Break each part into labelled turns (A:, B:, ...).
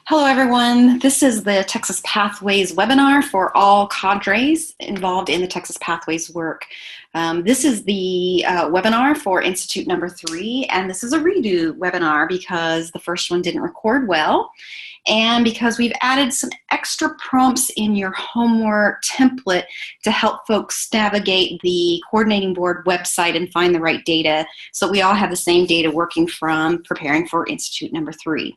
A: Hello, everyone. This is the Texas Pathways webinar for all cadres involved in the Texas Pathways work. This is the webinar for Institute number 3, and this is a redo webinar because the first one didn't record well, and because we've added some extra prompts in your homework template to help folks navigate the coordinating board website and find the right data so we all have the same data working from preparing for Institute number 3.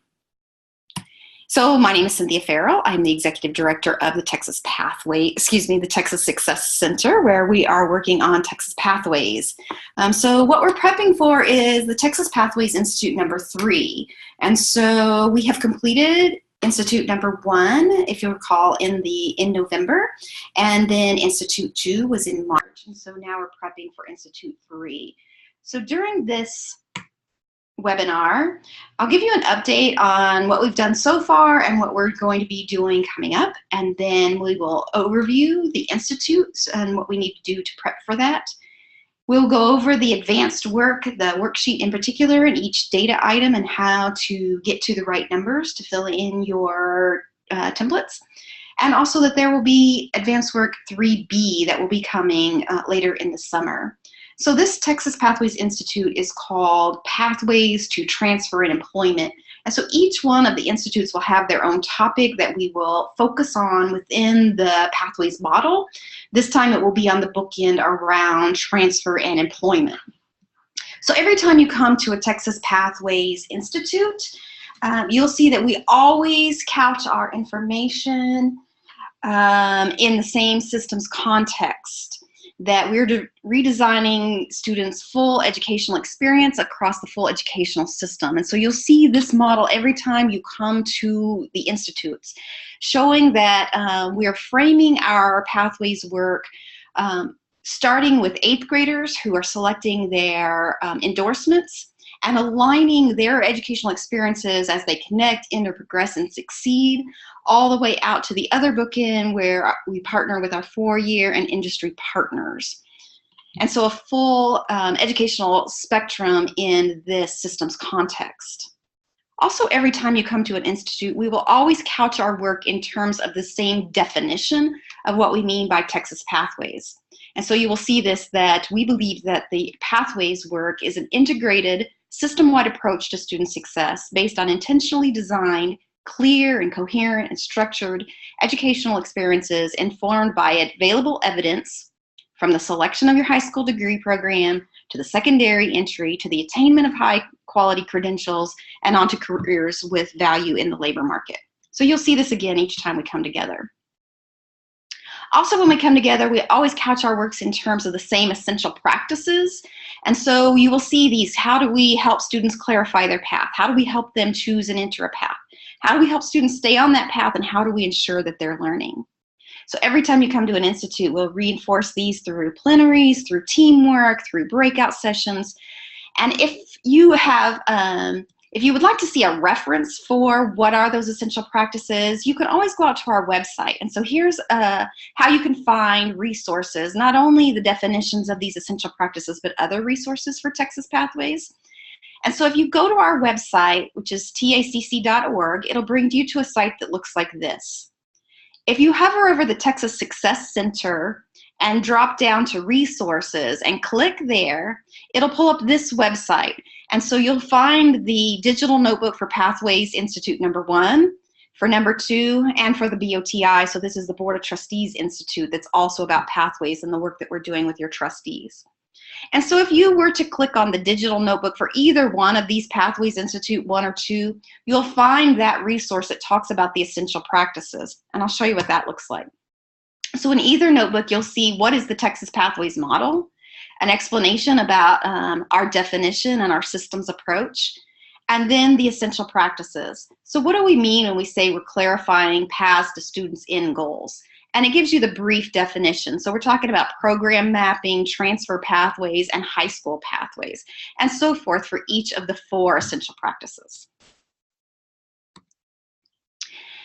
A: So my name is Cynthia Farrell. I'm the Executive Director of the Texas the Texas Success Center, where we are working on Texas Pathways. So what we're prepping for is the Texas Pathways Institute number 3. And so we have completed Institute number 1, if you recall, in November, and then Institute 2 was in March. And so now we're prepping for Institute 3. So during this webinar, I'll give you an update on what we've done so far and what we're going to be doing coming up, and then we will overview the institutes and what we need to do to prep for that. We'll go over the advanced work, the worksheet in particular, and each data item and how to get to the right numbers to fill in your templates. And also that there will be advanced work 3B that will be coming later in the summer. So this Texas Pathways Institute is called Pathways to Transfer and Employment. And so each one of the institutes will have their own topic that we will focus on within the Pathways model. This time it will be on the bookend around transfer and employment. So every time you come to a Texas Pathways Institute, you'll see that we always couch our information in the same systems context, that we're redesigning students' full educational experience across the full educational system. And so you'll see this model every time you come to the institutes, showing that we are framing our Pathways work starting with 8th graders who are selecting their endorsements and aligning their educational experiences as they connect, progress, and succeed, all the way out to the other bookend where we partner with our 4-year and industry partners. And so a full educational spectrum in this systems context. Also, every time you come to an institute, we will always couch our work in terms of the same definition of what we mean by Texas Pathways. And so you will see this, that we believe that the Pathways work is an integrated, system-wide approach to student success based on intentionally designed, clear and coherent and structured educational experiences informed by available evidence from the selection of your high school degree program to the secondary entry to the attainment of high quality credentials and onto careers with value in the labor market. So you'll see this again each time we come together. Also, when we come together, we always couch our works in terms of the same essential practices. And so you will see these. How do we help students clarify their path? How do we help them choose and enter a path? How do we help students stay on that path, and how do we ensure that they're learning? So every time you come to an institute, we'll reinforce these through plenaries, through teamwork, through breakout sessions. And if you have if you would like to see a reference for what are those essential practices, you can always go out to our website. And so here's how you can find resources, not only the definitions of these essential practices, but other resources for Texas Pathways. And so if you go to our website, which is tacc.org, it'll bring you to a site that looks like this. If you hover over the Texas Success Center and drop down to resources and click there, it'll pull up this website. And so you'll find the digital notebook for Pathways Institute number 1, for number 2, and for the BOTI. So this is the Board of Trustees Institute that's also about Pathways and the work that we're doing with your trustees. And so if you were to click on the digital notebook for either one of these Pathways Institute 1 or 2, you'll find that resource that talks about the essential practices. And I'll show you what that looks like. So in either notebook, you'll see what is the Texas Pathways model, an explanation about our definition and our systems approach, and then the essential practices. So what do we mean when we say we're clarifying paths to students' end goals? And it gives you the brief definition. So we're talking about program mapping, transfer pathways, and high school pathways, and so forth for each of the 4 essential practices.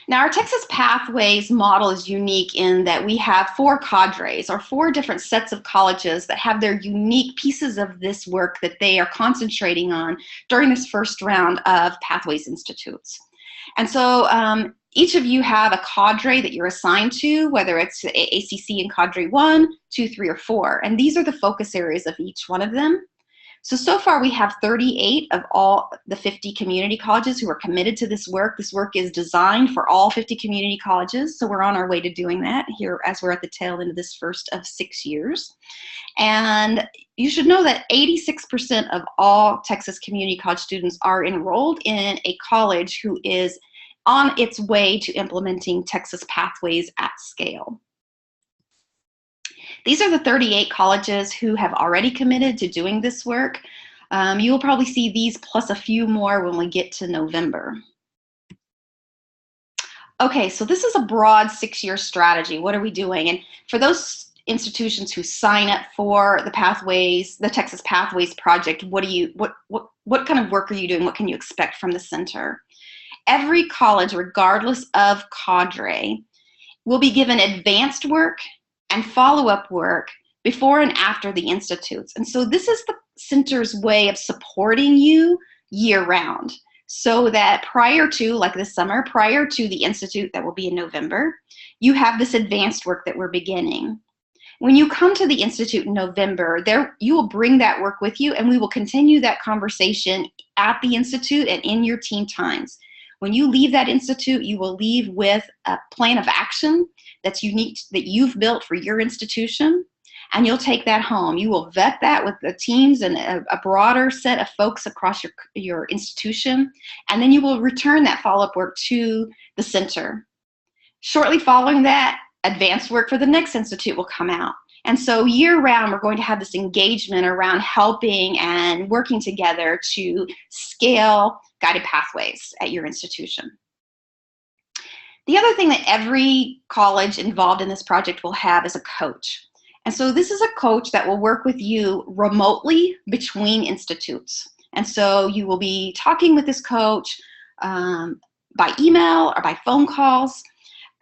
A: Now, our Texas Pathways model is unique in that we have 4 cadres, or 4 different sets of colleges that have their unique pieces of this work that they are concentrating on during this first round of Pathways Institutes. And so each of you have a cadre that you're assigned to, whether it's ACC in cadre 1, 2, 3, or 4. And these are the focus areas of each one of them. So far we have 38 of all the 50 community colleges who are committed to this work. This work is designed for all 50 community colleges, so we're on our way to doing that here as we're at the tail end of this first of 6 years. And you should know that 86% of all Texas community college students are enrolled in a college who is on its way to implementing Texas Pathways at scale. These are the 38 colleges who have already committed to doing this work. You will probably see these plus a few more when we get to November. Okay, so this is a broad 6-year strategy. What are we doing? And for those institutions who sign up for the Pathways, the Texas Pathways project, what kind of work are you doing? What can you expect from the center? Every college, regardless of cadre, will be given advanced work and follow-up work before and after the institutes. And so this is the center's way of supporting you year-round, so that prior to, like this summer, prior to the institute that will be in November, you have this advanced work that we're beginning. When you come to the institute in November, you will bring that work with you, and we will continue that conversation at the institute and in your team times. When you leave that institute, you will leave with a plan of action that's unique, that you've built for your institution, and you'll take that home. You will vet that with the teams and a broader set of folks across your institution, and then you will return that follow-up work to the center. Shortly following that, advanced work for the next institute will come out. And so year-round, we're going to have this engagement around helping and working together to scale guided pathways at your institution. The other thing that every college involved in this project will have is a coach. And so this is a coach that will work with you remotely between institutes. And so you will be talking with this coach by email or by phone calls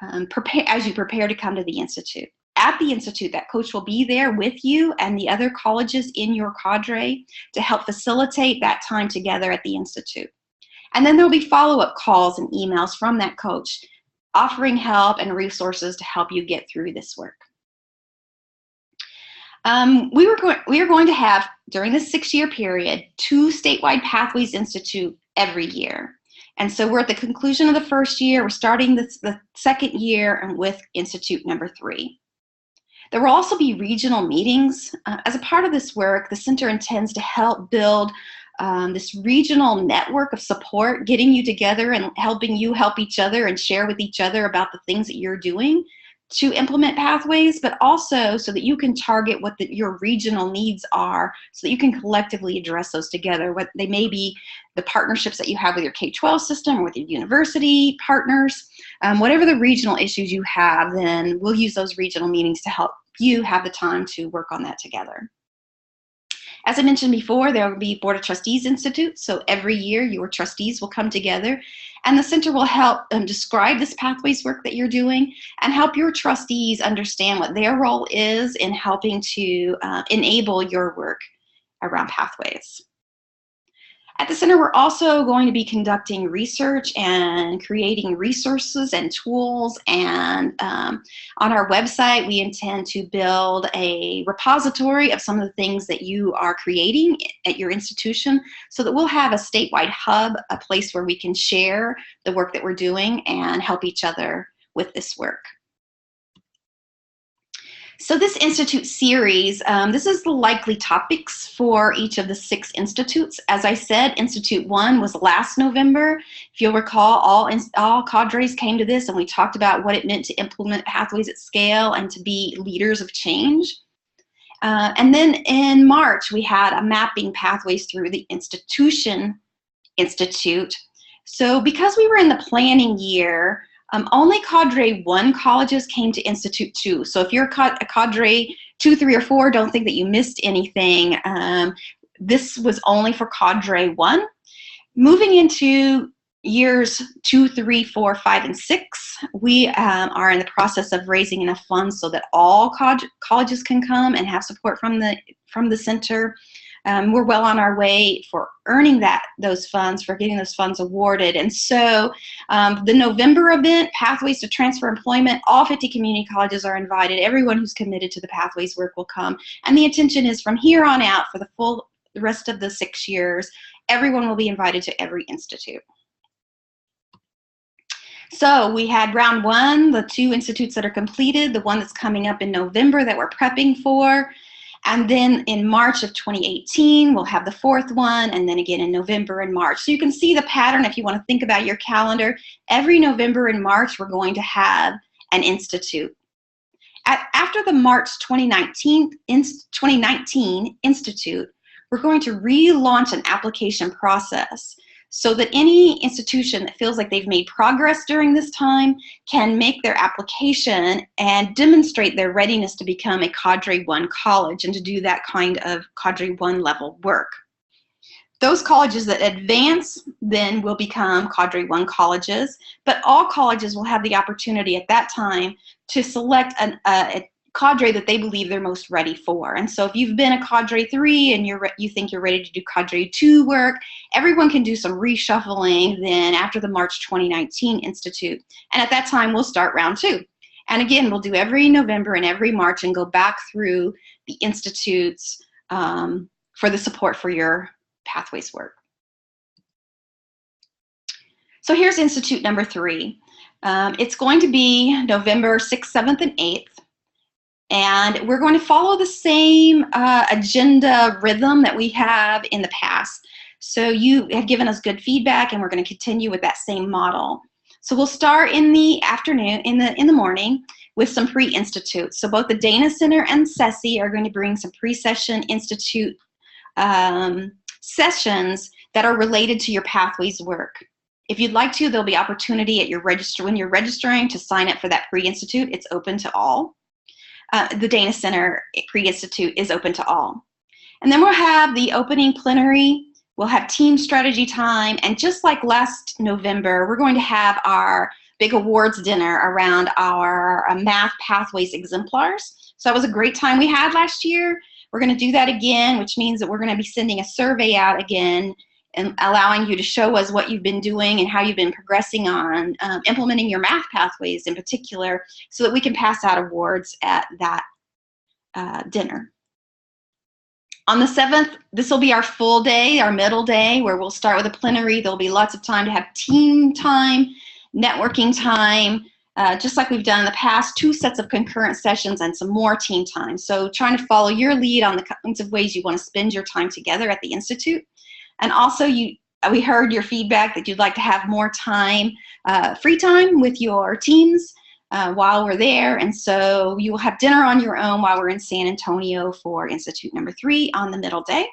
A: as you prepare to come to the institute. At the institute, that coach will be there with you and the other colleges in your cadre to help facilitate that time together at the institute. And then there will be follow-up calls and emails from that coach offering help and resources to help you get through this work. We are going to have, during this 6-year period, 2 statewide Pathways Institute every year. And so we're at the conclusion of the first year. We're starting the second year and with Institute number 3. There will also be regional meetings. As a part of this work, the center intends to help build this regional network of support, getting you together and helping you help each other and share with each other about the things that you're doing to implement Pathways, but also so that you can target what your regional needs are so that you can collectively address those together. What they may be the partnerships that you have with your K-12 system or with your university partners. Whatever the regional issues you have, then we'll use those regional meetings to help you have the time to work on that together. As I mentioned before, there will be Board of Trustees Institute. So every year your trustees will come together and the center will help describe this Pathways work that you're doing and help your trustees understand what their role is in helping to enable your work around Pathways. At the center, we're also going to be conducting research and creating resources and tools. And on our website, we intend to build a repository of some of the things that you are creating at your institution so that we'll have a statewide hub, a place where we can share the work that we're doing and help each other with this work. So this Institute series, this is the likely topics for each of the 6 institutes. As I said, Institute 1 was last November. If you'll recall, all cadres came to this and we talked about what it meant to implement Pathways at scale and to be leaders of change. And then in March, we had a mapping Pathways through the institute. So because we were in the planning year, only Cadre 1 colleges came to Institute 2. So if you're a Cadre 2, 3, or 4, don't think that you missed anything. This was only for Cadre 1. Moving into years 2, 3, 4, 5, and 6, we are in the process of raising enough funds so that all colleges can come and have support from the center. We're well on our way for earning those funds, for getting those funds awarded. And so the November event, Pathways to Transfer Employment, all 50 community colleges are invited. Everyone who's committed to the Pathways work will come. And the intention is from here on out for the rest of the 6 years, everyone will be invited to every institute. So we had round one, the 2 institutes that are completed, the one that's coming up in November that we're prepping for. And then in March of 2018, we'll have the 4th one, and then again in November and March. So you can see the pattern if you want to think about your calendar. Every November and March, we're going to have an institute. After the March 2019 institute, we're going to relaunch an application process so that any institution that feels like they've made progress during this time can make their application and demonstrate their readiness to become a Cadre 1 college and to do that kind of Cadre 1 level work. Those colleges that advance then will become Cadre 1 colleges, but all colleges will have the opportunity at that time to select a cadre that they believe they're most ready for. And so if you've been a Cadre 3 and you think you're ready to do Cadre 2 work, everyone can do some reshuffling then after the March 2019 Institute. And at that time, we'll start round 2. And again, we'll do every November and every March and go back through the institutes for the support for your Pathways work. So here's Institute number 3. It's going to be November 6th, 7th, and 8th. And we're going to follow the same agenda rhythm that we have in the past. So you have given us good feedback, and we're going to continue with that same model. So we'll start in the afternoon, in the morning, with some pre-institutes. So both the Dana Center and CESI are going to bring some pre-session institute sessions that are related to your Pathways work. If you'd like to, there'll be opportunity at your when you're registering to sign up for that pre-institute. It's open to all. The Dana Center Pre-Institute is open to all. And then we'll have the opening plenary, we'll have team strategy time, and just like last November, we're going to have our big awards dinner around our Math Pathways exemplars. So that was a great time we had last year. We're going to do that again, which means that we're going to be sending a survey out again and allowing you to show us what you've been doing and how you've been progressing on implementing your math pathways in particular, so that we can pass out awards at that dinner. On the 7th, this will be our full day, our middle day, where we'll start with a plenary. There'll be lots of time to have team time, networking time, just like we've done in the past, 2 sets of concurrent sessions and some more team time. So trying to follow your lead on the kinds of ways you want to spend your time together at the Institute. And also, we heard your feedback that you'd like to have more time, free time with your teams while we're there. And so you will have dinner on your own while we're in San Antonio for Institute number 3 on the middle day.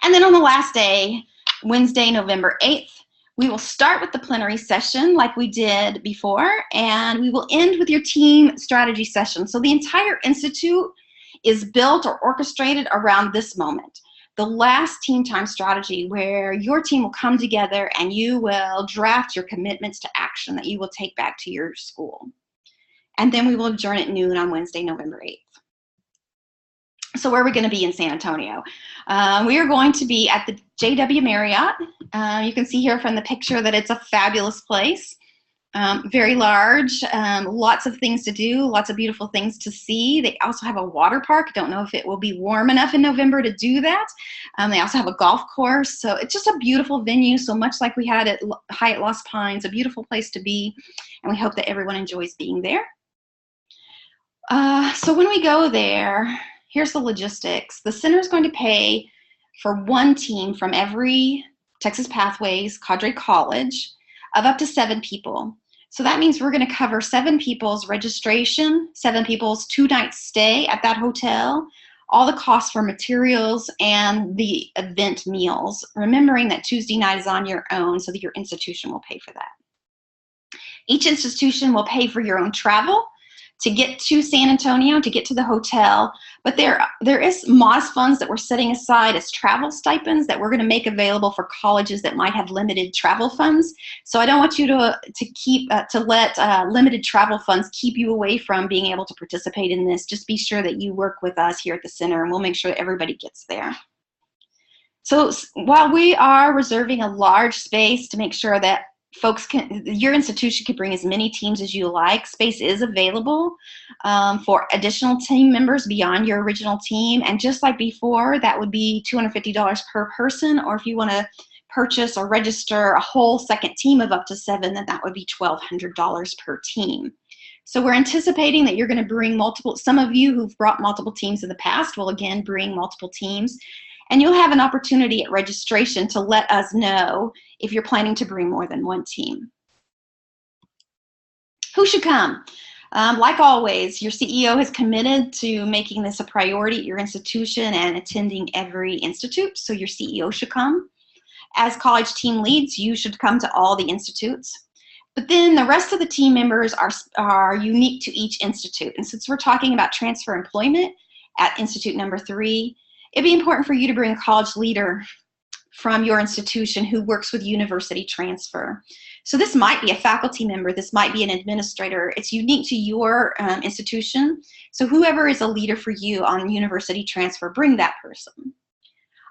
A: And then on the last day, Wednesday, November 8th, we will start with the plenary session like we did before, and we will end with your team strategy session. So the entire Institute is built or orchestrated around this moment. The last team time strategy, where your team will come together and you will draft your commitments to action that you will take back to your school. And then we will adjourn at noon on Wednesday, November 8th. So where are we going to be in San Antonio? We are going to be at the JW Marriott. You can see here from the picture that it's a fabulous place. Very large, lots of things to do, lots of beautiful things to see. They also have a water park. Don't know if it will be warm enough in November to do that. They also have a golf course. So it's just a beautiful venue, so much like we had at Hyatt Lost Pines, a beautiful place to be. And we hope that everyone enjoys being there. So when we go there, here's the logistics. The center is going to pay for one team from every Texas Pathways Cadre College of up to 7 people. So that means we're going to cover 7 people's registration, 7 people's 2-night stay at that hotel, all the costs for materials, and the event meals, remembering that Tuesday night is on your own so that your institution will pay for that. Each institution will pay for your own travel. to get to San Antonio, to get to the hotel, but there is modest funds that we're setting aside as travel stipends that we're going to make available for colleges that might have limited travel funds. So I don't want you to let limited travel funds keep you away from being able to participate in this. Just be sure that you work with us here at the center, and we'll make sure that everybody gets there. So while we are reserving a large space to make sure that your institution can bring as many teams as you like, space is available for additional team members beyond your original team. And just like before, that would be $250 per person, or if you want to purchase or register a whole second team of up to 7, then that would be $1,200 per team. So we're anticipating that you're going to bring some of you who've brought multiple teams in the past will again bring multiple teams. And you'll have an opportunity at registration to let us know if you're planning to bring more than one team. Who should come? Like always, your CEO has committed to making this a priority at your institution and attending every institute, so your CEO should come. As college team leads, you should come to all the institutes. But then the rest of the team members are unique to each institute. And since we're talking about transfer employment at Institute number 3, it'd be important for you to bring a college leader from your institution who works with university transfer. So this might be a faculty member, this might be an administrator. It's unique to your institution. So whoever is a leader for you on university transfer, bring that person.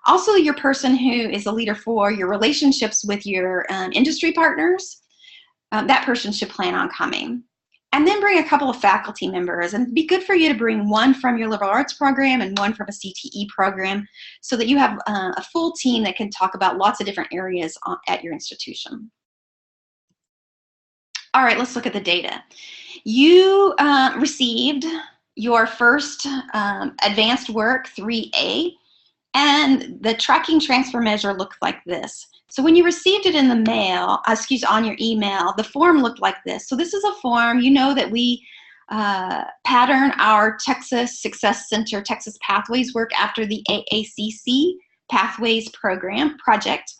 A: Also, your person who is a leader for your relationships with your industry partners, that person should plan on coming. And then bring a couple of faculty members, and it'd be good for you to bring one from your liberal arts program and one from a CTE program so that you have a full team that can talk about lots of different areas at your institution. All right, let's look at the data. You received your first advanced work, 3A, and the tracking transfer measure looked like this. So when you received it in the mail, on your email, the form looked like this. So this is a form. You know that we pattern our Texas Success Center, Texas Pathways work after the AACC Pathways project.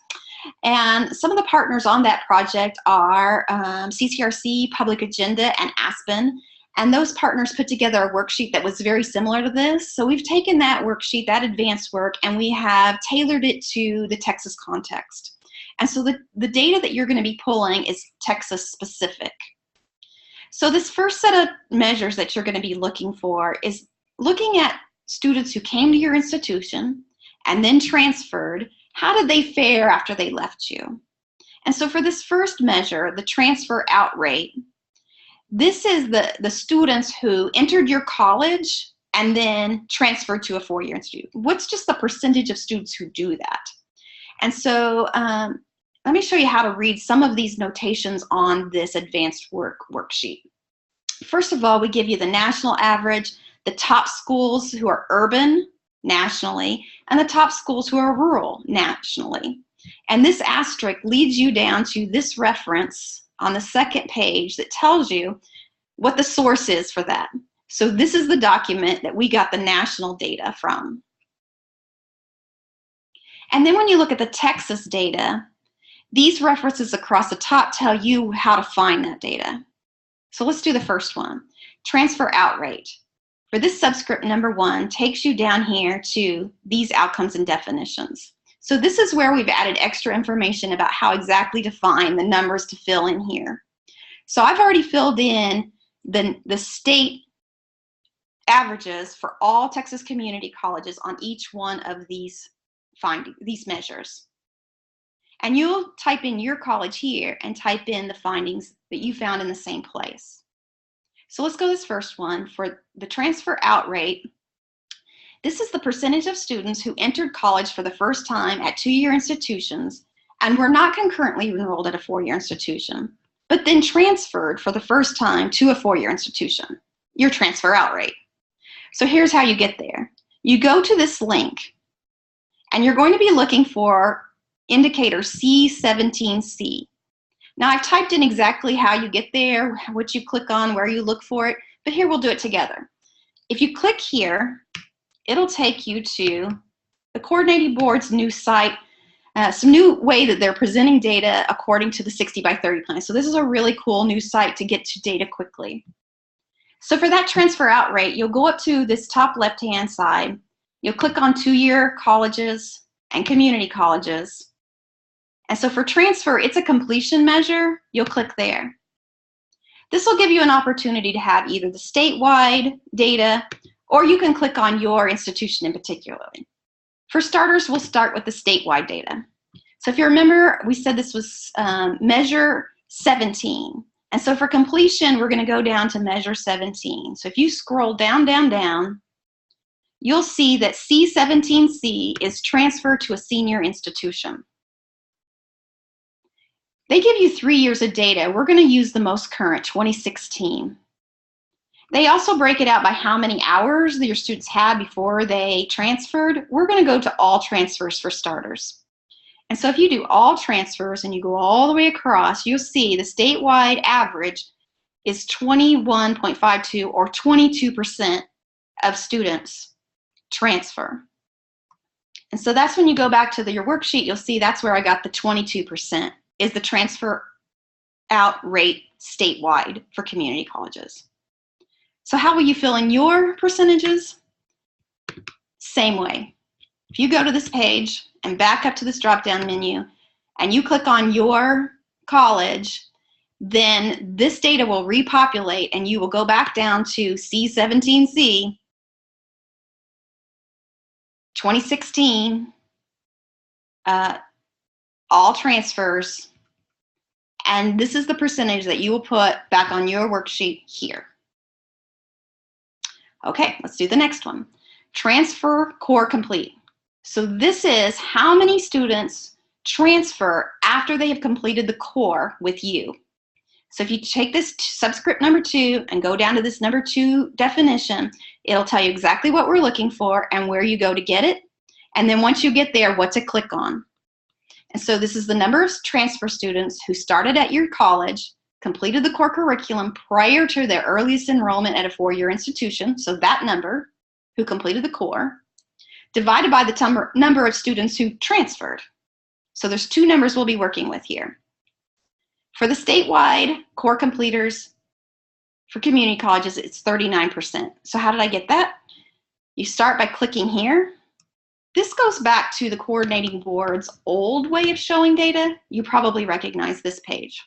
A: And some of the partners on that project are CCRC, Public Agenda, and Aspen. And those partners put together a worksheet that was very similar to this. So we've taken that worksheet, that advanced work, and we have tailored it to the Texas context. And so the data that you're going to be pulling is Texas specific. So this first set of measures that you're going to be looking for is looking at students who came to your institution and then transferred. How did they fare after they left you? And so for this first measure, the transfer out rate, this is the students who entered your college and then transferred to a 4-year institute. What's just the percentage of students who do that? And so let me show you how to read some of these notations on this advanced worksheet. First of all, we give you the national average, the top schools who are urban nationally, and the top schools who are rural nationally. And this asterisk leads you down to this reference on the second page that tells you what the source is for that. So this is the document that we got the national data from. And then when you look at the Texas data, these references across the top tell you how to find that data. So let's do the first one. Transfer out rate. For this subscript number 1 takes you down here to these outcomes and definitions. So this is where we've added extra information about how exactly to find the numbers to fill in here. So I've already filled in the state averages for all Texas community colleges on each one of these measures. And you'll type in your college here and type in the findings that you found in the same place. So let's go to this first one. For the transfer out rate, this is the percentage of students who entered college for the first time at 2-year institutions and were not concurrently enrolled at a 4-year institution, but then transferred for the first time to a 4-year institution, your transfer out rate. So here's how you get there. You go to this link, and you're going to be looking for indicator C17C. Now I've typed in exactly how you get there, what you click on, where you look for it, but here we'll do it together. If you click here, it'll take you to the coordinating board's new site, some new way that they're presenting data according to the 60 by 30 plan. So this is a really cool new site to get to data quickly. So for that transfer out rate, you'll go up to this top left-hand side. You'll click on two-year colleges and community colleges. And so for transfer, it's a completion measure. You'll click there. This will give you an opportunity to have either the statewide data, or you can click on your institution in particular. For starters, we'll start with the statewide data. So if you remember, we said this was measure 17. And so for completion, we're going to go down to measure 17. So if you scroll down, down, down, you'll see that C17C is transferred to a senior institution. They give you 3 years of data. We're going to use the most current, 2016. They also break it out by how many hours that your students had before they transferred. We're going to go to all transfers for starters. And so if you do all transfers and you go all the way across, you'll see the statewide average is 21.52 or 22% of students transfer. And so that's when you go back to your worksheet, you'll see that's where I got the 22% is the transfer out rate statewide for community colleges. So how will you fill in your percentages? Same way. If you go to this page and back up to this drop-down menu and you click on your college, then this data will repopulate and you will go back down to C17C, 2016, all transfers, and this is the percentage that you will put back on your worksheet here. Okay, let's do the next one. Transfer core complete. So this is how many students transfer after they have completed the core with you. So if you take this subscript number 2 and go down to this number 2 definition, it'll tell you exactly what we're looking for and where you go to get it. And then once you get there, what to click on. And so this is the number of transfer students who started at your college, completed the core curriculum prior to their earliest enrollment at a 4-year institution, so that number who completed the core, divided by the number of students who transferred. So there's 2 numbers we'll be working with here. For the statewide core completers for community colleges, it's 39%. So how did I get that? You start by clicking here. This goes back to the coordinating board's old way of showing data. You probably recognize this page.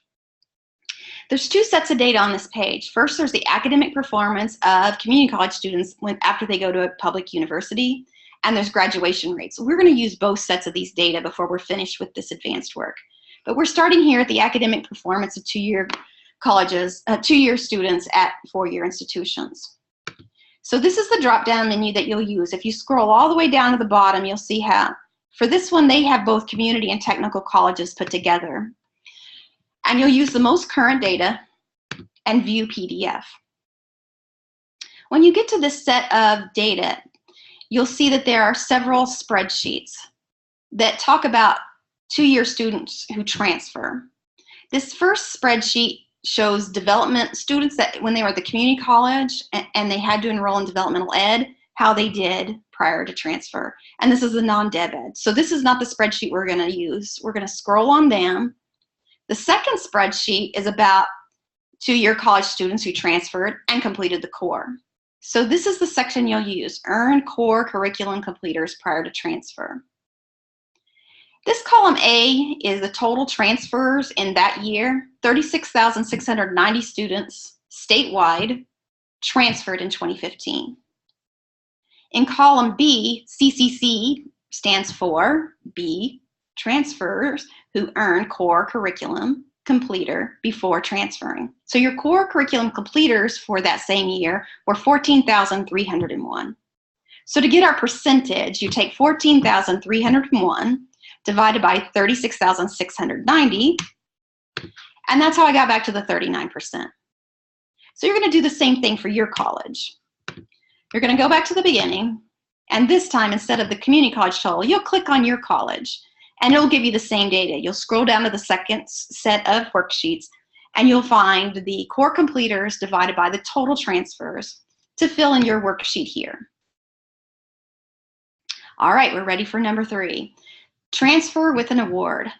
A: There's 2 sets of data on this page. First, there's the academic performance of community college students after they go to a public university, and there's graduation rates. We're going to use both sets of these data before we're finished with this advanced work. But we're starting here at the academic performance of 2-year colleges, 2-year students at 4-year institutions. So this is the drop-down menu that you'll use. If you scroll all the way down to the bottom, you'll see how, for this one, they have both community and technical colleges put together. And you'll use the most current data and view PDF. When you get to this set of data, you'll see that there are several spreadsheets that talk about 2-year students who transfer. This first spreadsheet shows development students that when they were at the community college and they had to enroll in developmental ed, how they did prior to transfer. And this is a non-dev ed. So this is not the spreadsheet we're going to use. We're going to scroll on down. The second spreadsheet is about 2-year college students who transferred and completed the core. So this is the section you'll use, earned core curriculum completers prior to transfer. This column A is the total transfers in that year. 36,690 students statewide transferred in 2015. In column B, CCC stands for B, transfers who earned core curriculum completer before transferring. So your core curriculum completers for that same year were 14,301. So to get our percentage, you take 14,301 divided by 36,690, and that's how I got back to the 39%. So you're going to do the same thing for your college. You're going to go back to the beginning, and this time, instead of the community college total, you'll click on your college, and it'll give you the same data. You'll scroll down to the second set of worksheets, and you'll find the core completers divided by the total transfers to fill in your worksheet here. All right, we're ready for number 3. Transfer with an award.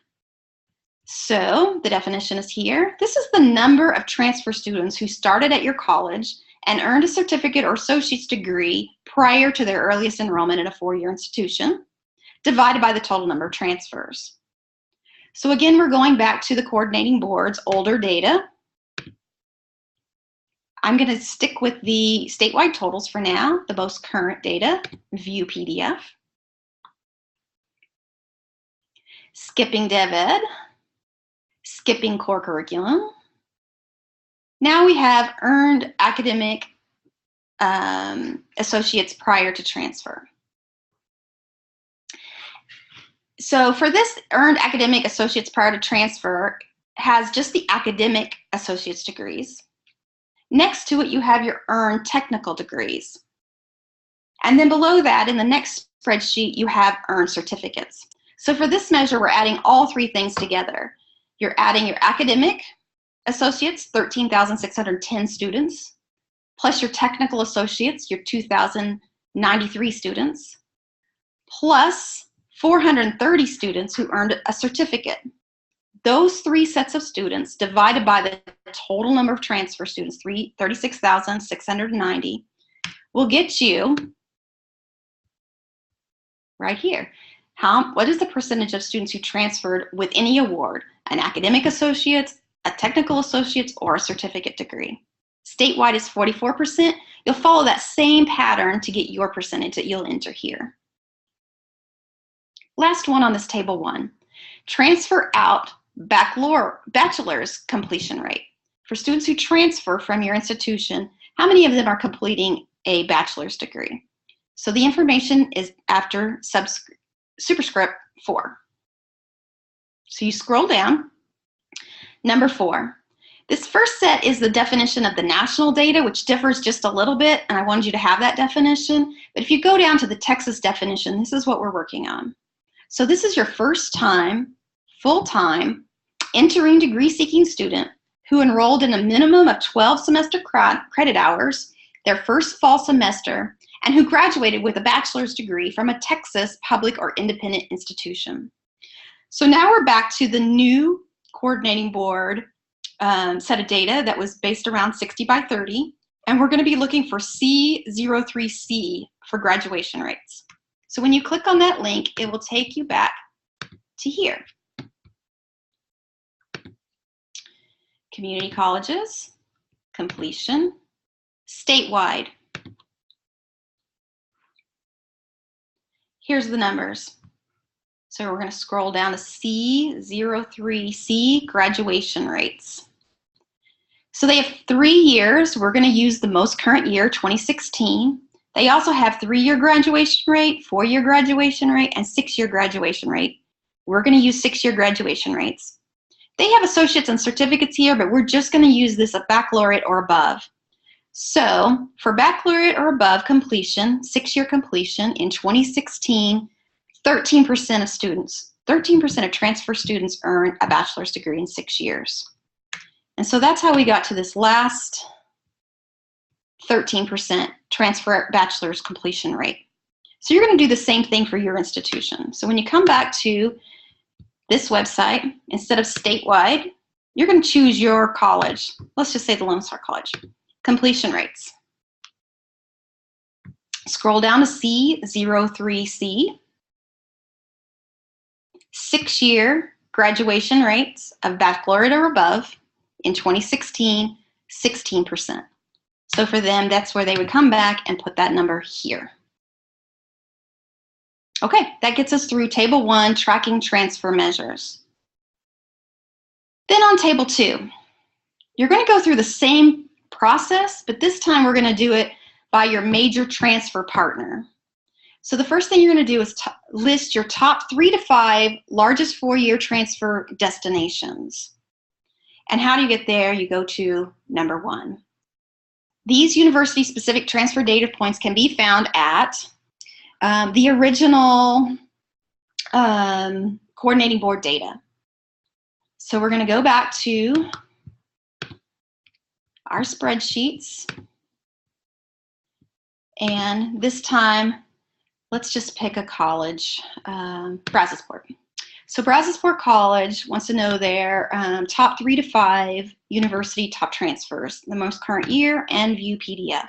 A: So the definition is here. This is the number of transfer students who started at your college and earned a certificate or associate's degree prior to their earliest enrollment in a four-year institution, divided by the total number of transfers. So again, we're going back to the coordinating board's older data. I'm going to stick with the statewide totals for now, the most current data, view PDF. Skipping DevEd, skipping core curriculum. Now we have earned academic associates prior to transfer. So for this earned academic associates prior to transfer has just the academic associate's degrees. Next to it, you have your earned technical degrees. And then below that, in the next spreadsheet, you have earned certificates. So for this measure, we're adding all three things together. You're adding your academic associates, 13,610 students, plus your technical associates, your 2,093 students, plus 430 students who earned a certificate. Those three sets of students divided by the total number of transfer students, 36,690, will get you right here. What is the percentage of students who transferred with any award, an academic associate, a technical associate, or a certificate degree? Statewide is 44%. You'll follow that same pattern to get your percentage that you'll enter here. Last one on this table one, transfer out bachelor's completion rate. For students who transfer from your institution, how many of them are completing a bachelor's degree? So the information is after superscript 4. So you scroll down. Number 4. This first set is the definition of the national data, which differs just a little bit, and I wanted you to have that definition. But if you go down to the Texas definition, this is what we're working on. So this is your first time, full-time, entering degree-seeking student who enrolled in a minimum of 12 semester credit hours, their first fall semester, and who graduated with a bachelor's degree from a Texas public or independent institution. So now we're back to the new coordinating board set of data that was based around 60 by 30, and we're going to be looking for C03C for graduation rates. So when you click on that link, it will take you back to here. Community colleges, completion, statewide. Here's the numbers. So we're going to scroll down to C03C, graduation rates. So they have 3 years. We're going to use the most current year, 2016. They also have 3-year graduation rate, 4-year graduation rate, and 6-year graduation rate. We're going to use 6-year graduation rates. They have associates and certificates here, but we're just going to use this at baccalaureate or above. So for baccalaureate or above completion, 6-year completion in 2016, 13% of students, 13% of transfer students earn a bachelor's degree in 6 years. And so that's how we got to this last 13% transfer bachelor's completion rate. So you're going to do the same thing for your institution. So when you come back to this website, instead of statewide, you're going to choose your college. Let's just say the Lone Star College. Completion rates. Scroll down to C03C. 6-year graduation rates of baccalaureate or above in 2016, 16%. So for them, that's where they would come back and put that number here. Okay, that gets us through Table 1, tracking transfer measures. Then on Table 2, you're going to go through the same process, but this time we're going to do it by your major transfer partner. So the first thing you're going to do is list your top 3 to 5 largest 4-year transfer destinations. And how do you get there? You go to number 1. These university-specific transfer data points can be found at the original coordinating board data. So we're going to go back to our spreadsheets. And this time, let's just pick a college, Brazosport. So Brazosport College wants to know their top 3 to 5 university top transfers, the most current year, and view PDF.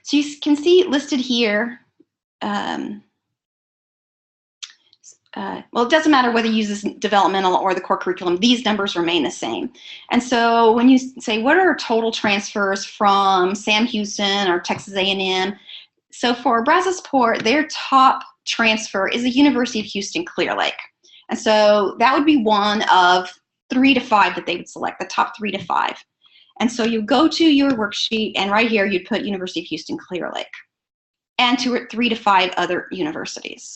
A: So you can see listed here, well, it doesn't matter whether you use this developmental or the core curriculum, these numbers remain the same. And so when you say, what are total transfers from Sam Houston or Texas A&M? So for Brazosport, their top transfer is the University of Houston Clear Lake. And so that would be one of 3 to 5 that they would select, the top 3 to 5. And so you go to your worksheet, and right here you'd put University of Houston Clear Lake and 2 or 3 to 5 other universities.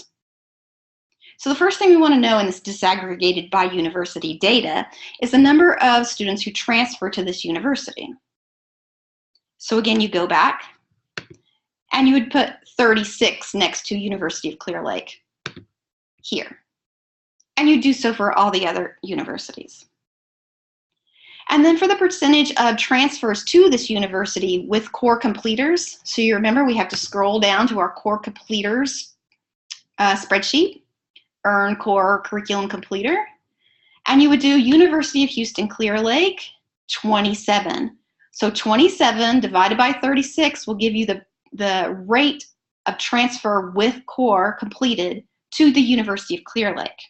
A: So the first thing we want to know in this disaggregated by university data is the number of students who transfer to this university. So again, you go back and you would put 36 next to University of Clear Lake here. And you do so for all the other universities. And then for the percentage of transfers to this university with core completers, so you remember we have to scroll down to our core completers spreadsheet, earn core curriculum completer, and you would do University of Houston Clear Lake 27. So 27 divided by 36 will give you the rate of transfer with core completed to the University of Clear Lake.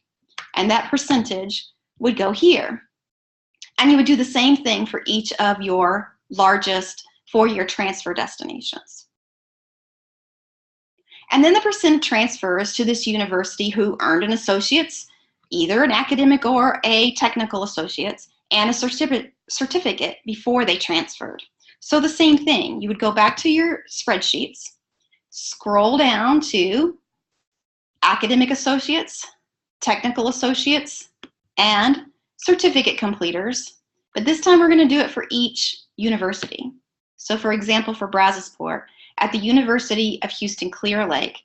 A: And that percentage would go here. And you would do the same thing for each of your largest four-year transfer destinations. And then the percent transfers to this university who earned an associate's, either an academic or a technical associate's, and a certificate before they transferred. So the same thing, you would go back to your spreadsheets, scroll down to academic associates, technical associates, and certificate completers, but this time we're going to do it for each university. So for example, for Brazosport, at the University of Houston Clear Lake,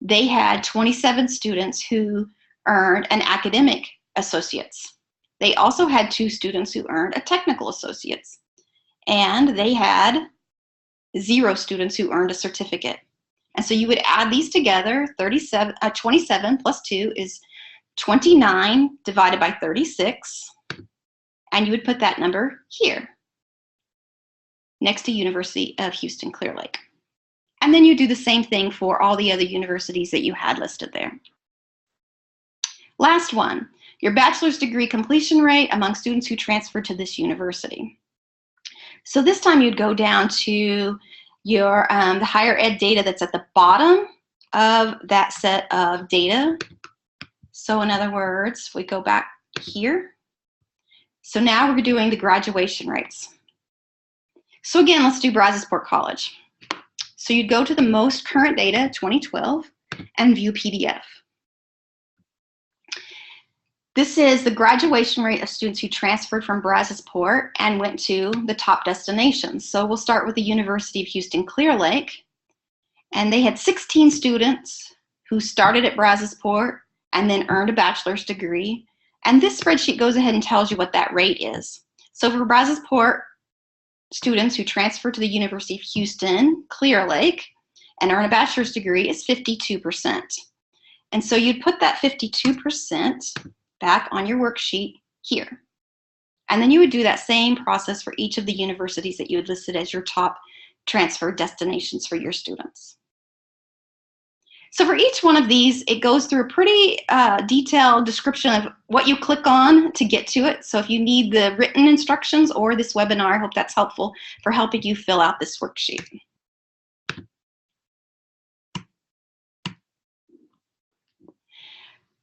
A: they had 27 students who earned an academic associate's. They also had 2 students who earned a technical associate's, and they had 0 students who earned a certificate. And so you would add these together. 27 plus 2 is 29 divided by 36, and you would put that number here next to University of Houston Clear Lake. And then you do the same thing for all the other universities that you had listed there. Last one, your bachelor's degree completion rate among students who transferred to this university. So this time you'd go down to your the higher ed data that's at the bottom of that set of data. So in other words, we go back here. So now we're doing the graduation rates. So again, let's do Brazosport College. So you'd go to the most current data, 2012, and view PDF. This is the graduation rate of students who transferred from Brazosport and went to the top destinations. So we'll start with the University of Houston Clear Lake, and they had 16 students who started at Brazosport and then earned a bachelor's degree. And this spreadsheet goes ahead and tells you what that rate is. So for Brazosport students who transfer to the University of Houston Clear Lake and earn a bachelor's degree is 52%. And so you'd put that 52% back on your worksheet here. And then you would do that same process for each of the universities that you had listed as your top transfer destinations for your students. So for each one of these, it goes through a pretty detailed description of what you click on to get to it. So if you need the written instructions or this webinar, I hope that's helpful for helping you fill out this worksheet.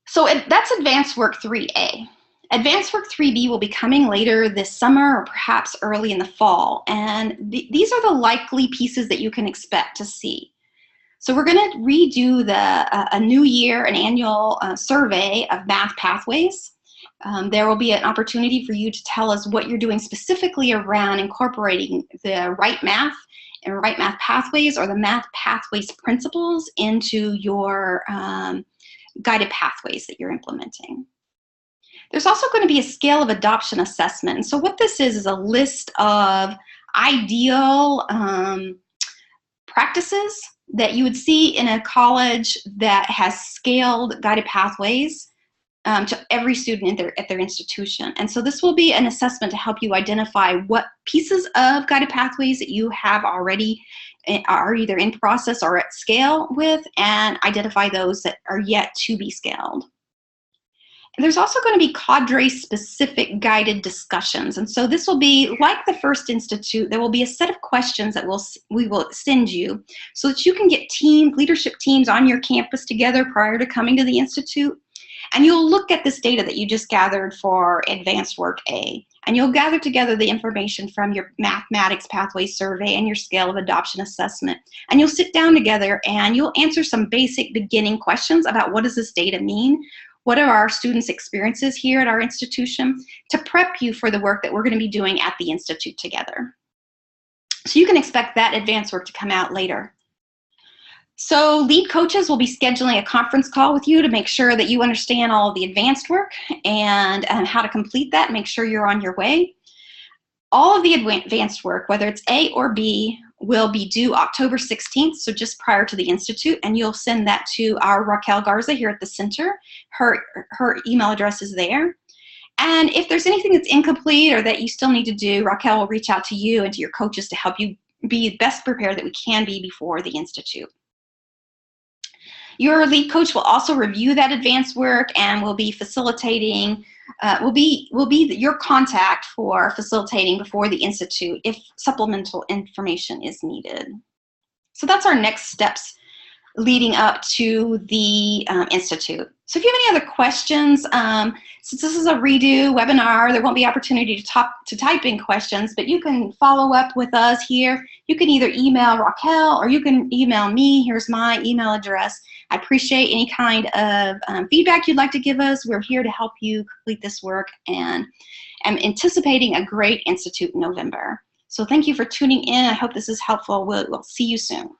A: So that's Advanced Work 3A. Advanced Work 3B will be coming later this summer or perhaps early in the fall. And these are the likely pieces that you can expect to see. So we're going to redo a new year, an annual survey of math pathways. There will be an opportunity for you to tell us what you're doing specifically around incorporating the right math and right math pathways or the math pathways principles into your guided pathways that you're implementing. There's also going to be a scale of adoption assessment. And so what this is a list of ideal practices that you would see in a college that has scaled guided pathways to every student at their institution. And so this will be an assessment to help you identify what pieces of guided pathways that you have already are either in process or at scale with, and identify those that are yet to be scaled. And there's also going to be cadre-specific guided discussions. And so this will be like the first institute. There will be a set of questions that we will send you so that you can get leadership teams on your campus together prior to coming to the institute. And you'll look at this data that you just gathered for Advanced Work A, and you'll gather together the information from your Mathematics Pathway Survey and your Scale of Adoption Assessment. And you'll sit down together and you'll answer some basic beginning questions about what does this data mean? What are our students' experiences here at our institution, to prep you for the work that we're going to be doing at the institute together. So you can expect that advanced work to come out later. So lead coaches will be scheduling a conference call with you to make sure that you understand all of the advanced work and how to complete that, make sure you're on your way. All of the advanced work, whether it's A or B, will be due October 16th, so just prior to the institute, and you'll send that to our Raquel Garza here at the center. Her email address is there. And if there's anything that's incomplete or that you still need to do, Raquel will reach out to you and to your coaches to help you be best prepared that we can be before the institute. Your lead coach will also review that advanced work and will be facilitating, will be your contact for facilitating before the institute if supplemental information is needed. So that's our next steps leading up to the institute. So if you have any other questions, since this is a redo webinar, there won't be opportunity to type in questions, but you can follow up with us here. You can either email Raquel or you can email me. Here's my email address. I appreciate any kind of feedback you'd like to give us. We're here to help you complete this work, and I'm anticipating a great institute in November. So thank you for tuning in. I hope this is helpful. We'll see you soon.